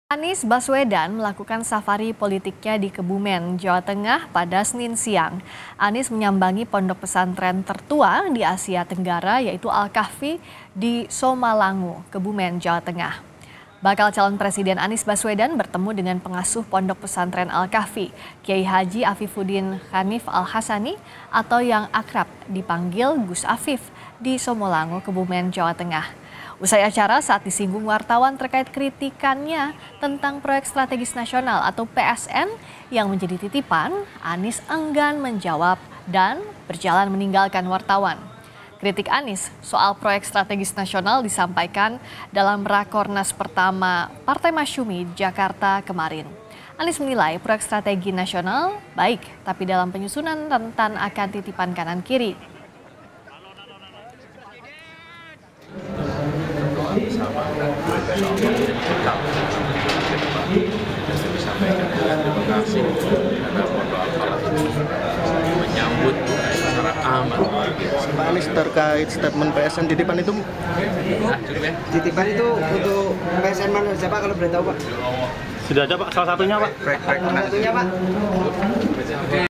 Anies Baswedan melakukan safari politiknya di Kebumen, Jawa Tengah pada Senin siang. Anies menyambangi pondok pesantren tertua di Asia Tenggara yaitu Al-Kahfi di Somalangu, Kebumen, Jawa Tengah. Bakal calon Presiden Anies Baswedan bertemu dengan pengasuh pondok pesantren Al-Kahfi, Kiai Haji Afifuddin Hanif Al-Hasani atau yang akrab dipanggil Gus Afif di Somalangu, Kebumen, Jawa Tengah. Usai acara saat disinggung wartawan terkait kritikannya tentang proyek strategis nasional atau PSN yang menjadi titipan, Anies enggan menjawab dan berjalan meninggalkan wartawan. Kritik Anies soal proyek strategis nasional disampaikan dalam Rakornas pertama Partai Masyumi Jakarta kemarin. Anies menilai proyek strategi nasional baik, tapi dalam penyusunan rentan akan titipan kanan kiri. Sama dan disampaikan terima kasih karena menyambut secara aman. Pak Anies terkait statement PSN titipan itu titipan itu untuk PSN mana siapa kalau boleh tahu Pak? sudah ada Pak, salah satunya Pak. Salah satunya Pak.